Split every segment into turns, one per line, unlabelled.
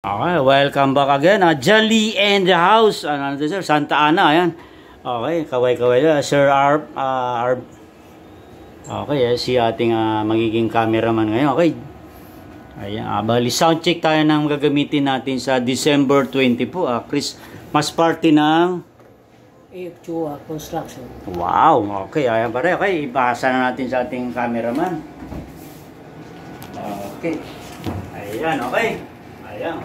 Okay, welcome back again. John Lee and the house. Ano to, sir? Santa Ana, ayan. Okay, kaway-kaway na. Sir Arp. Okay, si ating magiging cameraman ngayon. Okay. Ayan, bali sound check tayo ng gagamitin natin sa December 20 po. Christmas party ng
AF2 Construction.
Wow, okay. Ayan pare. Okay, ipasa na natin sa ating cameraman. Okay. Ayan, okay. Ayan.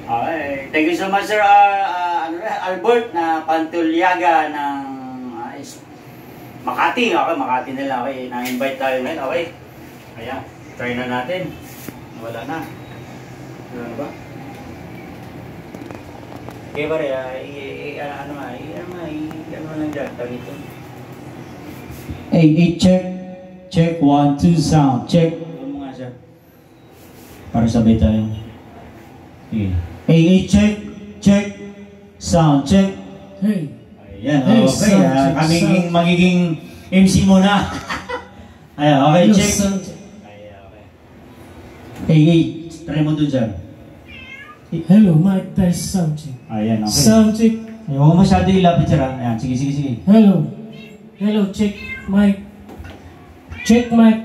Okay. Thank you so much, Sir Albert na Pantulyaga ng Makati. Okay, Makati nila. Okay, na-invite tayo ngayon. Okay. Ayan. Try na natin. Wala na. Ano ba? Okay, pare. Ano lang dyan. Tawag ito.
Hey, check 1 2 sound check.
Ano mo nga, sir?
Para sabay tayo. Hey, check sound check.
Hey.
Ayan, okay. Magiging MC muna. Ayan, okay, check.
Ayan, okay.
Hey, try mo dun, sir.
Hello, mic test sound check.
Ayan, okay.
Sound check.
Ay, huwag masyado ilapit, sir. Ayan, sige.
Hello, check mic. Check mic.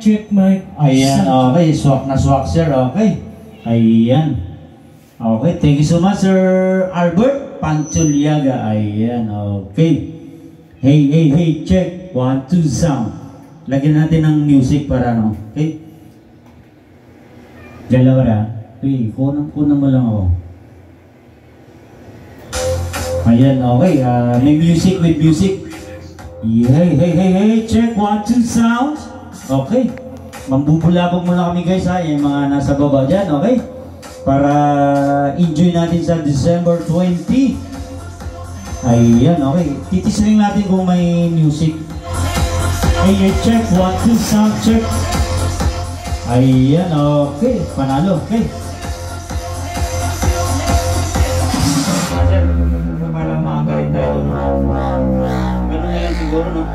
Ayan, okay. Swak na swak, sir. Okay. Ayan. Okay, thank you so much, Sir Albert Pantulyaga. Ayan, okay. Hey, check 1 2 sound. Lagyan natin ng music para ano, okay? Dalawa na. Okay, kunang mo lang ako. Ayan, okay. May music with music. Hey, check 1 2 sound. Okay. Mambubulabog muna kami, guys, ha. Yung mga nasa baba dyan, okay? Para enjoy natin sa December 20. Ayan, okay. Titisring natin kung may music. Hey, check 1 2 sound check. Ayan, okay. Panalo, okay.
Para makakain tayo. Ganun na lang siguro, no?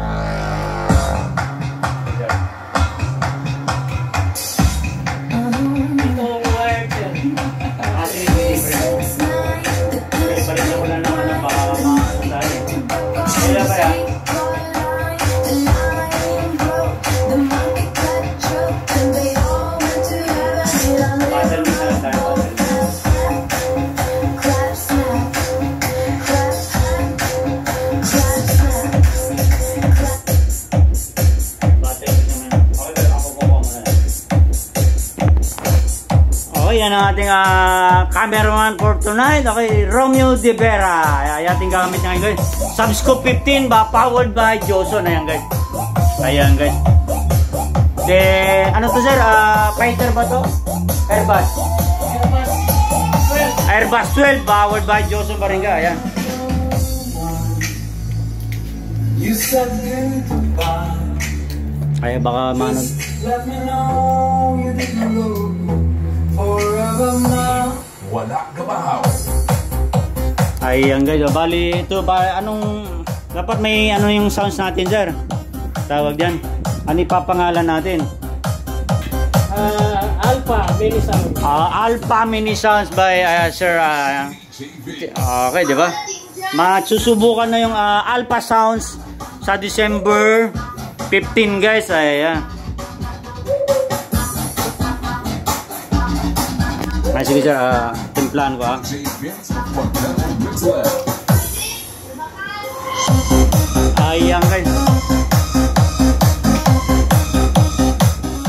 Yan ang ating cameraman for tonight. Okay, Romeo De Vera. Ating gamit ngayon, guys. Subscope 15 powered by Joson. Ayan, guys. Ayan, guys. Ano to, sir? Fighter ba to? Airbus 12 powered by Joson Baringa. Ayan. Ay, baka manod.
Wala kabahaw.
Ayan, guys, bali ito anong dapat may ano yung sounds natin, sir? Tawag diyan. Ano ipapangalan natin?
Alpha Mini Sound.
Alpha Mini Sounds by Sir okay, di ba? Masusubukan na yung Alpha Sounds sa December 15, guys. Ayan. Ay, sige, sir. Timplahan ko, Ayan, guys.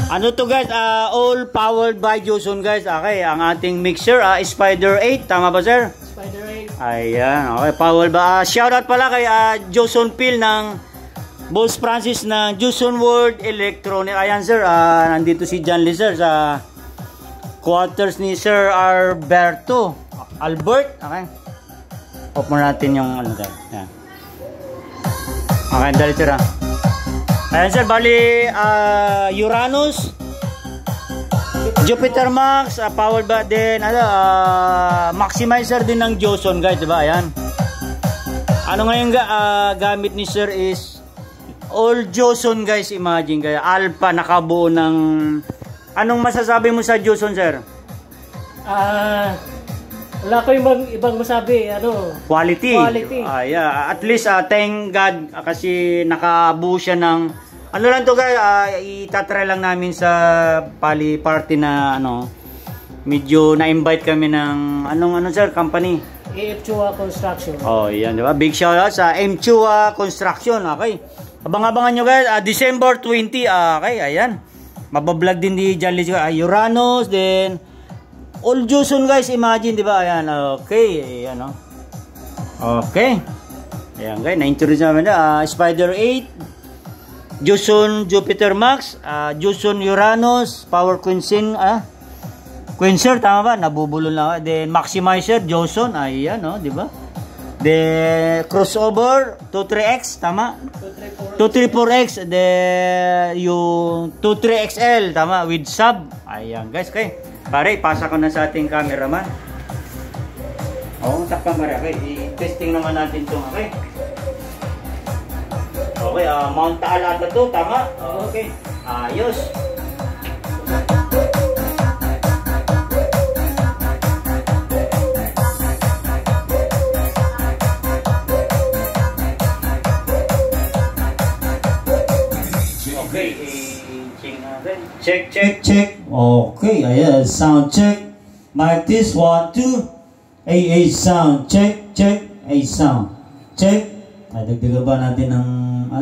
Ano to, guys? All powered by Joson, guys. Okay, ang ating mixer, Spider 8. Tama ba, sir?
Spider 8.
Ayan, okay. Powered ba? Shoutout pala kay Joson Phil ng Boss Francis ng Joson World Electronic. Ayan, sir. Nandito si John Lee, sir, sa quarters ni Sir Albert. Okay. Off mo natin yung ano tayo. Ayan. Okay, dali, sir. Ayan, sir. Bali, Uranus, Jupiter Max, powered by din, maximizer din ng Joson, guys, diba? Ayan. Ano ngayon gamit ni sir is all Joson, guys. Imagine, kaya Alpha, nakabuo ng Anong masasabi mo sa Joson, sir?
Wala ko ibang masabi,
Quality. Yeah. At least, thank God, kasi nakabuo siya ng, ano lang to guys, itatry lang namin sa party na, medyo na-invite kami ng, sir, company?
AF Chua Construction.
Oh, yan, di ba? Big shout out sa M. Chua Construction, okay? Abang-abangan nyo guys, December 20, okay, ayan. Mabablog din di John Lee, Uranus, then, all Joson guys, imagine, di ba? Ayan, okay. Ayan, okay. Ayan guys, na-introduce namin na. Spider 8, Joson Jupiter Max, Joson Uranus, Power Quensin, Quencher, tama ba? Nabubulol na. Then, Maximizer, Joson, ayan, di ba? Then, Crossover, 23X, tama? 234X, then, yung 23XL, tama? With sub, ayan guys, okay. Pare, pasa ko na sa ating cameraman. Takpan pare. Okay, i-testing naman natin ito. Okay. Okay, Mount Taal ata to, tama? Okay, ayos.
Check. Okay, ayan, sound check. Mic this, 1, 2. Sound check. Sound check. Dagdagan ba natin ng,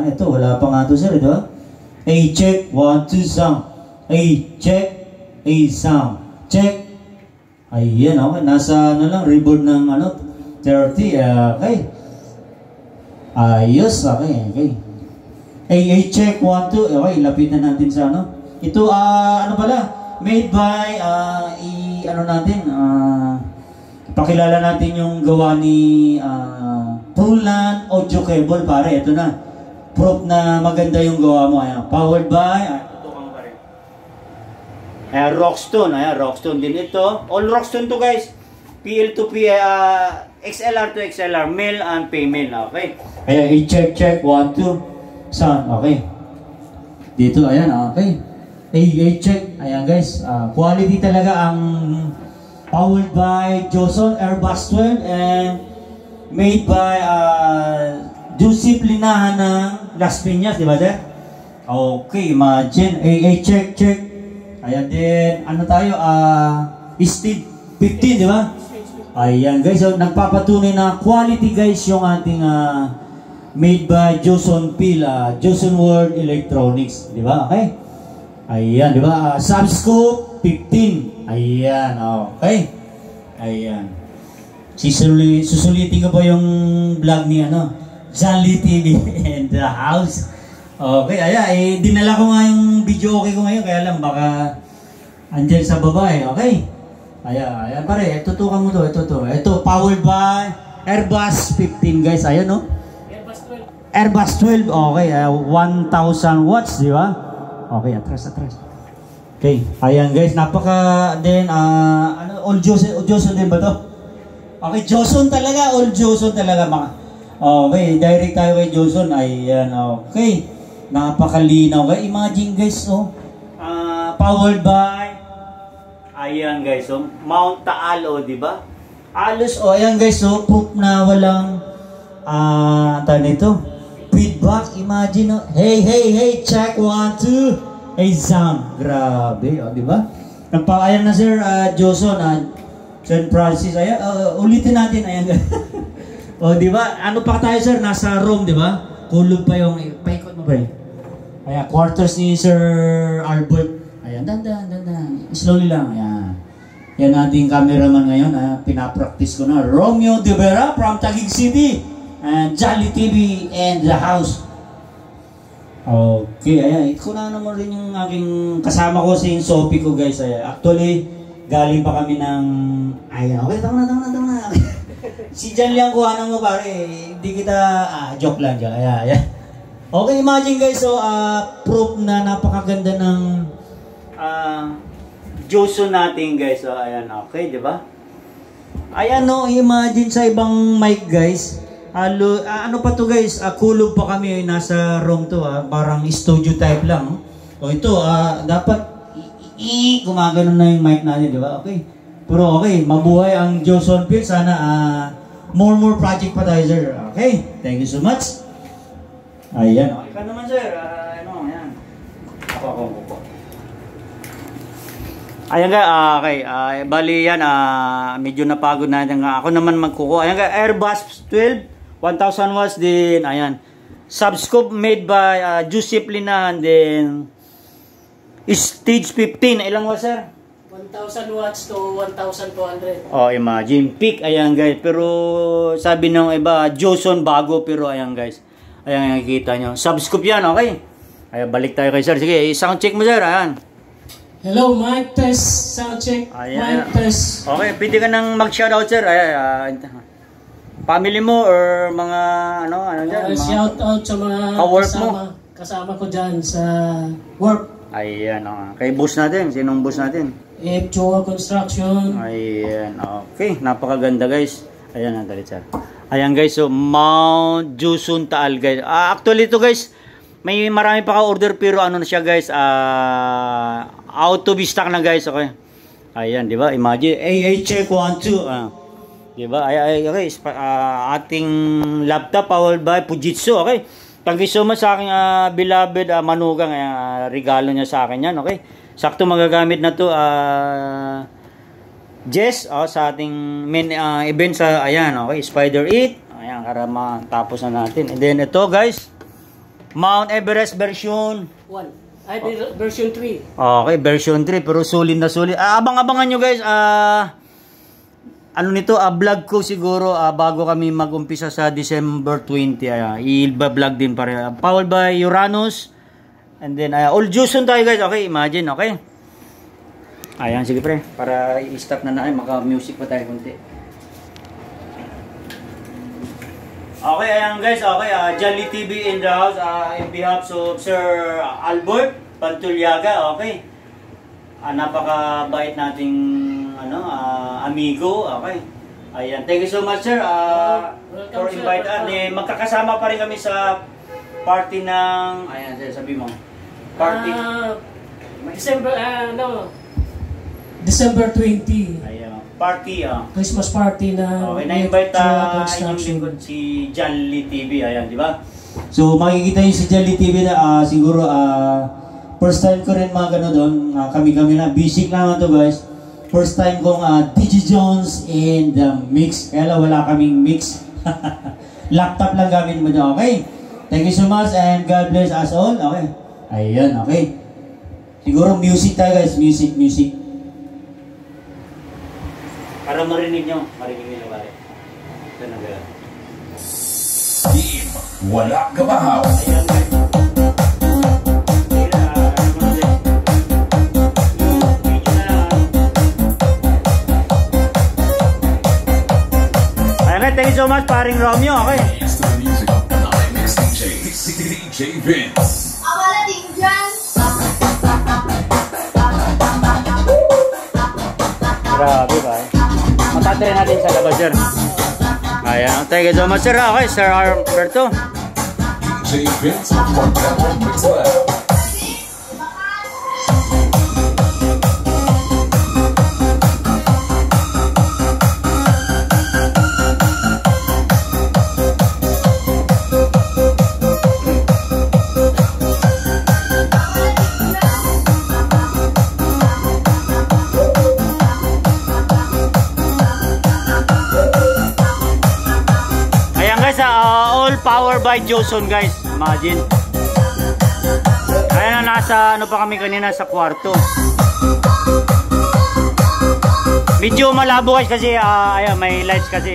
ito, wala pa nga ito sir, ito check, 1, 2, sound. Check. Sound check. Ayan, okay, nasa, reverb ng, 30, okay. Ayos, okay. Check, 1, 2, okay, lapitan natin sa, ito, pala, made by, pakilala natin yung gawa ni, Pullman Audio Cable, pare, ito na. Proof na maganda yung gawa mo, ayan. Powered by, tutukang pare. Ayan, Rockstone din ito. All Rockstone to guys. PL to PL, XLR to XLR, male and female, okay. Ayan, check, 1, 2, sound, okay. Dito, ayan, okay. check. Ayan guys, quality talaga ang powered by Joson Airbus 12 and made by Joseph Linahan ng Las Piñas, di ba sir? Okay, imagine. check. Ayan din, tayo, Steed 15, di ba? Ayan guys, so nagpapatunay na quality guys yung ating made by Joson Phil, Joson World Electronics, di ba? Okay? Ayan, di ba? Subscope 15. Ayan, okay. Ayan. Susulitin ko po yung vlog ni John Lee TV and the house. Okay, ayan. Dinala ko nga yung video okay ko ngayon. Kaya lang, baka andyan sa baba okay. Ayan pare. Tutukan mo to. Ito, powered by Airbus 15 guys. Ayan, Airbus 12. Okay, 1,000 watts, di ba? Okay, atras. Okay, ayan guys, napaka din, all Joson din ba to? Okay, Joson talaga, all Joson talaga mga. Okay, direct tayo kay Joson, ayan, okay. Napakalinaw, okay, imagine guys, powered by, ayan guys, Mount Taal, di ba? Alos, ayan guys, proof na walang, nito. Feedback, imagine, hey, check, 1, 2, sound, grabe, di ba? Nagpakayan na sir, Joson, San Francis, ayan, ulitin natin, ayan, di ba? Ano pa tayo sir, nasa Rome, di ba? Kulog pa yung, paikot mo ba ayan, quarters ni Sir Albert, ayan, dandan, slowly lang, ayan. Yan ating cameraman ngayon, pinapractice ko na, Romeo De Vera from Taguig City. And Jolly TV and the house. Okay, ayan. Ito na naman rin yung aking kasama ko si Sophie ko guys. Actually, galing pa kami ng... Ayan, okay, tama na. Si Jan lang kuhanan mo pare. Hindi kita... joke lang dyan. Ayan. Okay, imagine guys. So, proof na napakaganda ng... Joson natin guys. So, ayan, okay, di ba? Ayan, imagine sa ibang mic guys. Ano pa to guys, kulog pa kami, nasa room to, parang studio type lang. O ito, dapat gumagano na yung mic natin, di ba? Okay. Pero okay, mabuhay ang Joson Phil. Sana more project pa tayo, sir. Okay, thank you so much. Ayan. Okay ka naman, sir. Ayan. Ako. Ayan ka, okay. Bali yan, medyo napagod na yan. Ako naman magkukuha. Ayan ka, Airbus 12, 1000 watts din. Ayan. Subscope made by Joseph Linan. Then, stage 15. Ilang watts, sir?
1,000 watts to 1,200.
Oh, imagine. Peak, ayan guys. Pero, sabi ng iba, Joson bago. Pero, ayan guys. Ayan, nakikita nyo. Subscope yan, okay? Ayan, balik tayo kay sir. Sige, sound check mo, sir. Ayan.
Hello, mic test, sound check,
Ayan.
mic test.
Okay, pwede ka nang mag-shoutout, sir. Ayan, family mo or mga ano dyan?
Shout out sa mga
ka-work mo.
kasama ko dyan sa work.
Ayan, kay boss natin. Sinong boss natin?
Chua Construction.
Ayan, okay. Napakaganda, guys. Ayan, nalit, sir. Ayan, guys. So, Mount Joson Taal, guys. Actually, ito, guys, may marami pa ka-order pero ano na siya, guys. Out to be stock na, guys. Okay. Ayan, di ba? Imagine. check 1, 2. Di ba? Okay. Ating laptop powered by Fujitsu. Okay. Thank you so much sa aking beloved manugang. Regalo niya sa akin yan. Okay. Sakto magagamit na to. Jess. Sa ating main event sa, ayan. Okay. Spider 8. Ayan. Para matapos na natin. And then ito, guys. Mount Everest version
1. Version 3.
Okay, version 3 pero sulit na sulit. Abang-abangan nyo, guys. Ano nito, vlog ko siguro bago kami mag-umpisa sa December 20. I-vlog din pa rin. Powered by Uranus. And then all Joson tayo, guys. Okay, imagine, okay. Ayan, sige pre. Para i-stop na natin, maka-music pa tayo konti. Okay, ayan guys, okay, Jolly TV in the house, in behalf of Sir Albert Pantulyaga, okay. Napakabait nating amigo, okay. Ayan, thank you so much, sir, for invite us. Magkakasama pa rin kami sa party ng, ayan, sir, sabi mo, party.
December 20.
Ayan, party,
Christmas party na.
Okay, na-invite inyong lingkod si Jolly TV, ayan, di ba? So, makikita nyo si Jolly TV na siguro first time ko rin mga gano'n doon. Kami-kami na. Basic lang to, guys. First time kong DJ Jones in the mix. Kaya lang wala kaming mix. Laptop lang gamit mo dyan, okay? Thank you so much and God bless us all. Okay. Ayan, okay. Siguro music tayo, guys. Music. Para marinig nyo pare. Ito na gano'n.
Team Wala Kabahaw.
Ayan, guys. Thank you so much, paring Romeo, okay?
It's the music of the mix DJ Vince.
Grabe ba? Matatry natin sa labas, sir. Ayan, thank you so much, sir. Okay, Sir Alberto.
DJ Vince of Cordero Mix Lab.
All power by Joson, guys. Imagine. Ayan na, nasa ano pa kami kanina sa kwarto. Medyo malabo guys kasi ayan, may lights kasi.